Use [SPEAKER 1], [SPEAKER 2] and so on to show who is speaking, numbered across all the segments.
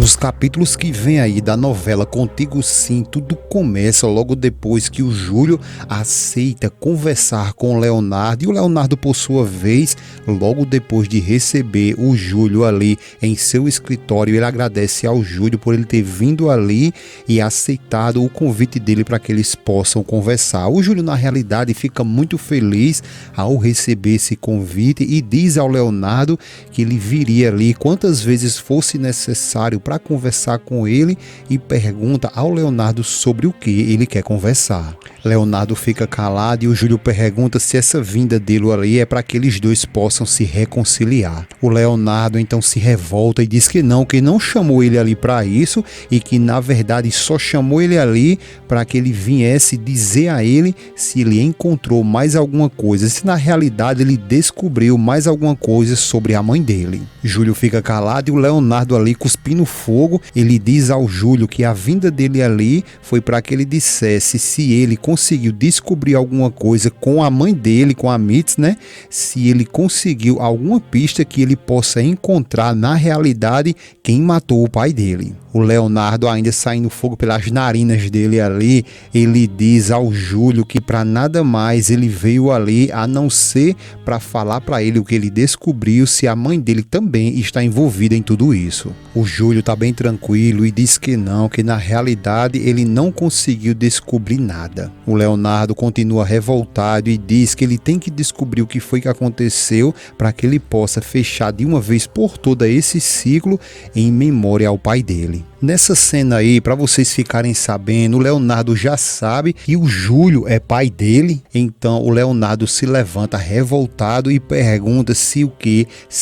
[SPEAKER 1] Nos capítulos que vem aí da novela Contigo Sim, tudo começa logo depois que o Júlio aceita conversar com o Leonardo, e o Leonardo, por sua vez, logo depois de receber o Júlio ali em seu escritório, ele agradece ao Júlio por ele ter vindo ali e aceitado o convite dele para que eles possam conversar. O Júlio, na realidade, fica muito feliz ao receber esse convite e diz ao Leonardo que ele viria ali quantas vezes fosse necessário para conversar com ele, e pergunta ao Leonardo sobre o que ele quer conversar. Leonardo fica calado e o Júlio pergunta se essa vinda dele ali é para que eles dois possam se reconciliar. O Leonardo então se revolta e diz que não chamou ele ali para isso, e que na verdade só chamou ele ali para que ele viesse dizer a ele se ele encontrou mais alguma coisa, se na realidade ele descobriu mais alguma coisa sobre a mãe dele. Júlio fica calado e o Leonardo ali cuspindo fogo, ele diz ao Júlio que a vinda dele ali foi para que ele dissesse se ele conseguiu descobrir alguma coisa com a mãe dele, com a Mitz, né? Se ele conseguiu alguma pista que ele possa encontrar na realidade quem matou o pai dele. O Leonardo, ainda saindo fogo pelas narinas dele ali, ele diz ao Júlio que para nada mais ele veio ali a não ser para falar para ele o que ele descobriu, se a mãe dele também está envolvida em tudo isso. O Júlio tá bem tranquilo e diz que na realidade ele não conseguiu descobrir nada. O Leonardo continua revoltado e diz que ele tem que descobrir o que foi que aconteceu para que ele possa fechar de uma vez por toda esse ciclo em memória ao pai dele. Nessa cena aí, para vocês ficarem sabendo, o Leonardo já sabe que o Júlio é pai dele, então o Leonardo se levanta revoltado e pergunta se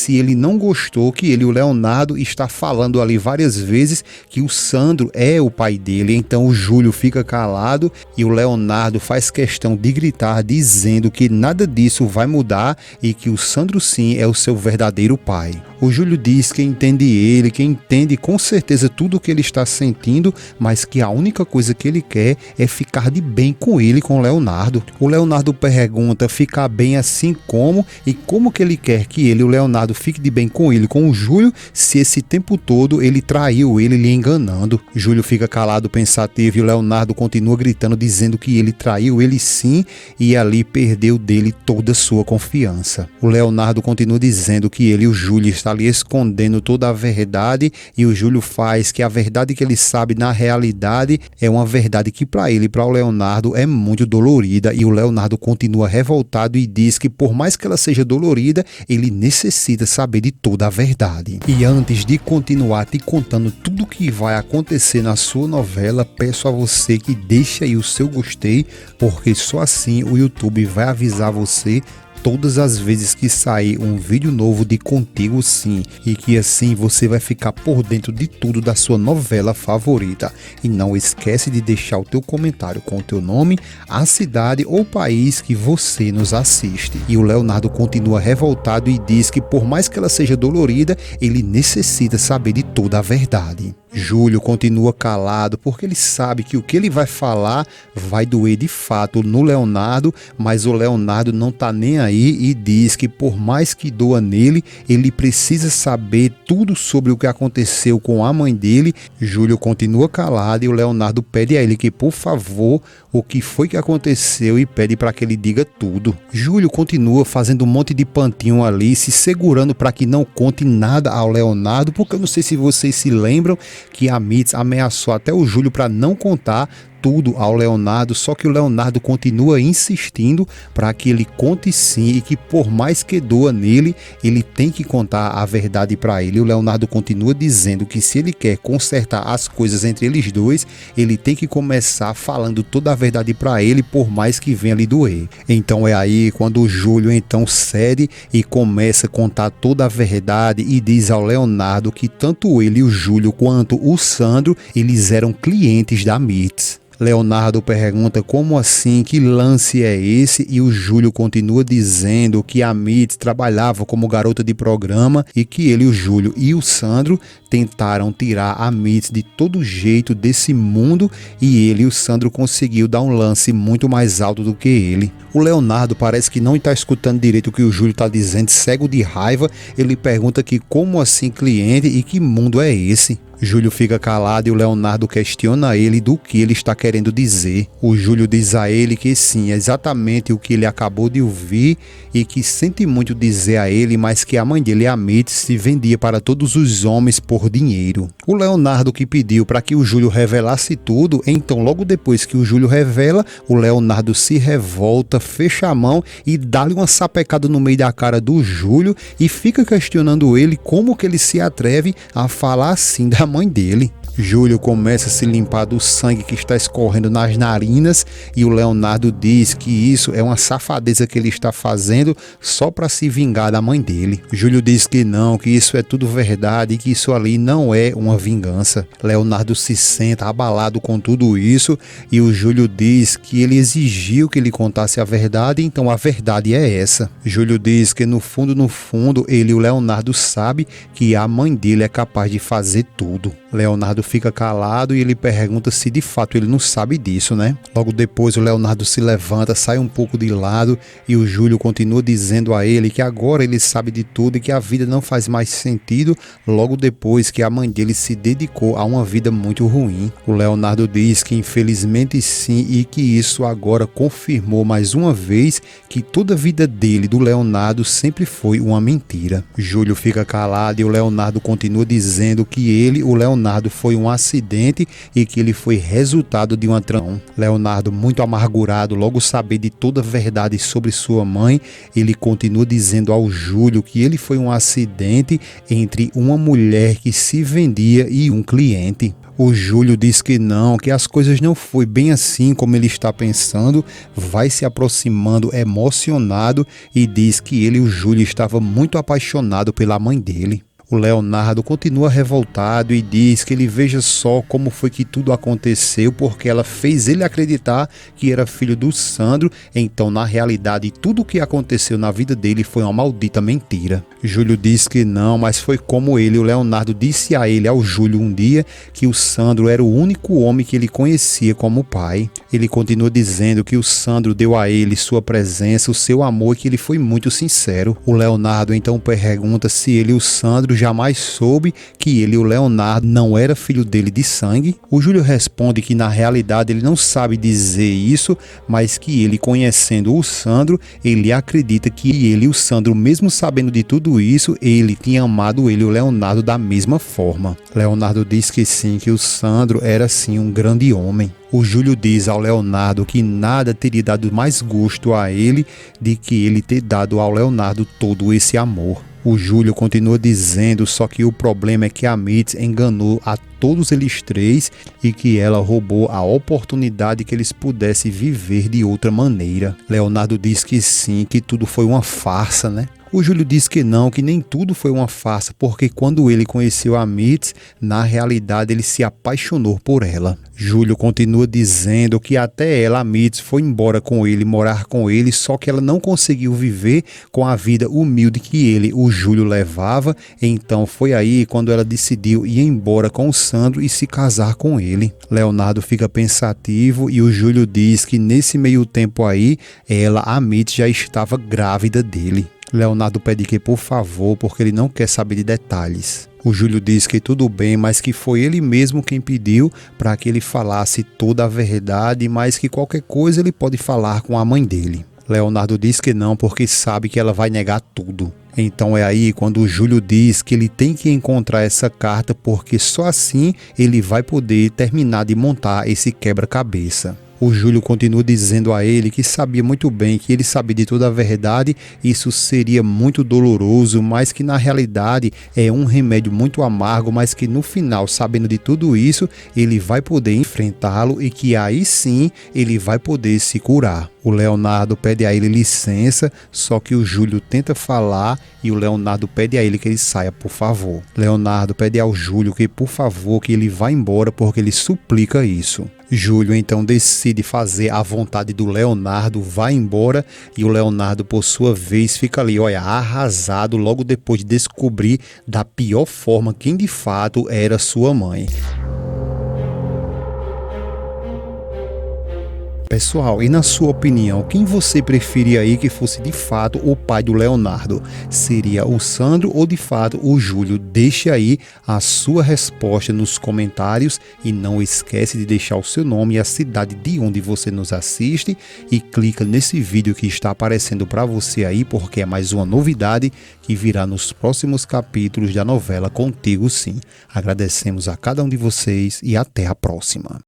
[SPEAKER 1] ele não gostou que o Leonardo está falando ali várias vezes que o Sandro é o pai dele. Então o Júlio fica calado e o Leonardo faz questão de gritar dizendo que nada disso vai mudar e que o Sandro sim é o seu verdadeiro pai. O Júlio diz que entende ele, que entende com certeza tudo o que ele está sentindo, mas que a única coisa que ele quer é ficar de bem com ele, com o Leonardo. O Leonardo pergunta ficar bem assim como, e como que ele quer que o Leonardo, fique de bem com ele, com o Júlio, se esse tempo todo ele traiu ele, lhe enganando. Júlio fica calado, pensativo, e o Leonardo continua gritando, dizendo que ele traiu ele sim, e ali perdeu dele toda a sua confiança. O Leonardo continua dizendo que ele e o Júlio está ali escondendo toda a verdade, e o Júlio faz que a verdade que ele sabe na realidade é uma verdade que para ele, para o Leonardo, é muito dolorida, e o Leonardo continua revoltado e diz que por mais que ela seja dolorida, ele necessita saber de toda a verdade. E antes de continuar te contando tudo o que vai acontecer na sua novela, peço a você que deixe aí o seu gostei, porque só assim o YouTube vai avisar você todas as vezes que sair um vídeo novo de Contigo Sim, e que assim você vai ficar por dentro de tudo da sua novela favorita. E não esquece de deixar o teu comentário com o teu nome, a cidade ou país que você nos assiste. E o Leonardo continua revoltado e diz que por mais que ela seja dolorida, ele necessita saber de toda a verdade. Júlio continua calado porque ele sabe que o que ele vai falar vai doer de fato no Leonardo, mas o Leonardo não tá nem aí e diz que por mais que doa nele, ele precisa saber tudo sobre o que aconteceu com a mãe dele. Júlio continua calado e o Leonardo pede a ele que, por favor, o que foi que aconteceu, e pede para que ele diga tudo. Júlio continua fazendo um monte de pantinho ali, se segurando para que não conte nada ao Leonardo, porque eu não sei se vocês se lembram que a Mitz ameaçou até o Júlio para não contar tudo ao Leonardo, só que o Leonardo continua insistindo para que ele conte sim, e que por mais que doa nele, ele tem que contar a verdade para ele. O Leonardo continua dizendo que se ele quer consertar as coisas entre eles dois, ele tem que começar falando toda a verdade para ele, por mais que venha lhe doer. Então é aí quando o Júlio então cede e começa a contar toda a verdade e diz ao Leonardo que tanto ele, o Júlio, quanto o Sandro, eles eram clientes da Mitz. Leonardo pergunta como assim, que lance é esse, e o Júlio continua dizendo que a Mitz trabalhava como garota de programa e que ele, o Júlio e o Sandro tentaram tirar a Mitz de todo jeito desse mundo e ele, o Sandro, conseguiu dar um lance muito mais alto do que ele. O Leonardo parece que não está escutando direito o que o Júlio está dizendo, cego de raiva. Ele pergunta que como assim cliente e que mundo é esse? Júlio fica calado e o Leonardo questiona ele do que ele está querendo dizer. O Júlio diz a ele que sim, é exatamente o que ele acabou de ouvir e que sente muito dizer a ele, mas que a mãe dele, a Mitz, se vendia para todos os homens por dinheiro. O Leonardo que pediu para que o Júlio revelasse tudo, então logo depois que o Júlio revela, o Leonardo se revolta, fecha a mão e dá-lhe uma sapecada no meio da cara do Júlio e fica questionando ele como que ele se atreve a falar assim da mãe dele. Júlio começa a se limpar do sangue que está escorrendo nas narinas e o Leonardo diz que isso é uma safadeza que ele está fazendo só para se vingar da mãe dele. Júlio diz que não, que isso é tudo verdade e que isso ali não é uma vingança. Leonardo se senta abalado com tudo isso e o Júlio diz que ele exigiu que ele contasse a verdade, então a verdade é essa. Júlio diz que no fundo, ele, o Leonardo, sabe que a mãe dele é capaz de fazer tudo. Leonardo fica calado e ele pergunta se de fato ele não sabe disso, né? Logo depois o Leonardo se levanta, sai um pouco de lado e o Júlio continua dizendo a ele que agora ele sabe de tudo e que a vida não faz mais sentido logo depois que a mãe dele se dedicou a uma vida muito ruim. O Leonardo diz que infelizmente sim e que isso agora confirmou mais uma vez que toda a vida dele, do Leonardo, sempre foi uma mentira. Júlio fica calado e o Leonardo continua dizendo que ele, o Leonardo, foi um acidente e que ele foi resultado de uma traição. Leonardo, muito amargurado, logo saber de toda a verdade sobre sua mãe, ele continua dizendo ao Júlio que ele foi um acidente entre uma mulher que se vendia e um cliente. O Júlio diz que não, que as coisas não foi bem assim como ele está pensando, vai se aproximando emocionado e diz que ele, o Júlio, estava muito apaixonado pela mãe dele. O Leonardo continua revoltado e diz que ele veja só como foi que tudo aconteceu, porque ela fez ele acreditar que era filho do Sandro, então na realidade tudo o que aconteceu na vida dele foi uma maldita mentira. Júlio diz que não, mas foi como ele, o Leonardo, disse a ele, ao Júlio, um dia, que o Sandro era o único homem que ele conhecia como pai. Ele continua dizendo que o Sandro deu a ele sua presença, o seu amor e que ele foi muito sincero. O Leonardo então pergunta se ele e o Sandro jamais soube que ele, o Leonardo, não era filho dele de sangue. O Júlio responde que na realidade ele não sabe dizer isso, mas que ele, conhecendo o Sandro, ele acredita que ele, o Sandro, mesmo sabendo de tudo isso, ele tinha amado ele, o Leonardo, da mesma forma. Leonardo diz que sim, que o Sandro era sim um grande homem. O Júlio diz ao Leonardo que nada teria dado mais gosto a ele de que ele ter dado ao Leonardo todo esse amor. O Júlio continua dizendo só que o problema é que a Mitz enganou a todos eles três e que ela roubou a oportunidade que eles pudessem viver de outra maneira. Leonardo diz que sim, que tudo foi uma farsa, né? O Júlio diz que não, que nem tudo foi uma farsa, porque quando ele conheceu a Mitz, na realidade ele se apaixonou por ela. Júlio continua dizendo que até ela, a Mitz, foi embora com ele, morar com ele, só que ela não conseguiu viver com a vida humilde que ele, o Júlio, levava. Então foi aí quando ela decidiu ir embora com o Sandro e se casar com ele. Leonardo fica pensativo e o Júlio diz que nesse meio tempo aí, ela, a Mitz, já estava grávida dele. Leonardo pede que por favor, porque ele não quer saber de detalhes. O Júlio diz que tudo bem, mas que foi ele mesmo quem pediu para que ele falasse toda a verdade, mas que qualquer coisa ele pode falar com a mãe dele. Leonardo diz que não, porque sabe que ela vai negar tudo. Então é aí quando o Júlio diz que ele tem que encontrar essa carta, porque só assim ele vai poder terminar de montar esse quebra-cabeça. O Júlio continua dizendo a ele que sabia muito bem que ele sabia de toda a verdade, isso seria muito doloroso, mas que na realidade é um remédio muito amargo, mas que no final, sabendo de tudo isso, ele vai poder enfrentá-lo e que aí sim ele vai poder se curar. O Leonardo pede a ele licença, só que o Júlio tenta falar e o Leonardo pede a ele que ele saia, por favor. Leonardo pede ao Júlio que, por favor, que ele vá embora porque ele suplica isso. Júlio então decide fazer a vontade do Leonardo, vai embora e o Leonardo, por sua vez, fica ali, olha, arrasado logo depois de descobrir da pior forma quem de fato era sua mãe. Pessoal, e na sua opinião, quem você preferia aí que fosse de fato o pai do Leonardo? Seria o Sandro ou de fato o Júlio? Deixe aí a sua resposta nos comentários e não esquece de deixar o seu nome e a cidade de onde você nos assiste e clica nesse vídeo que está aparecendo para você aí, porque é mais uma novidade que virá nos próximos capítulos da novela Contigo Sim. Agradecemos a cada um de vocês e até a próxima.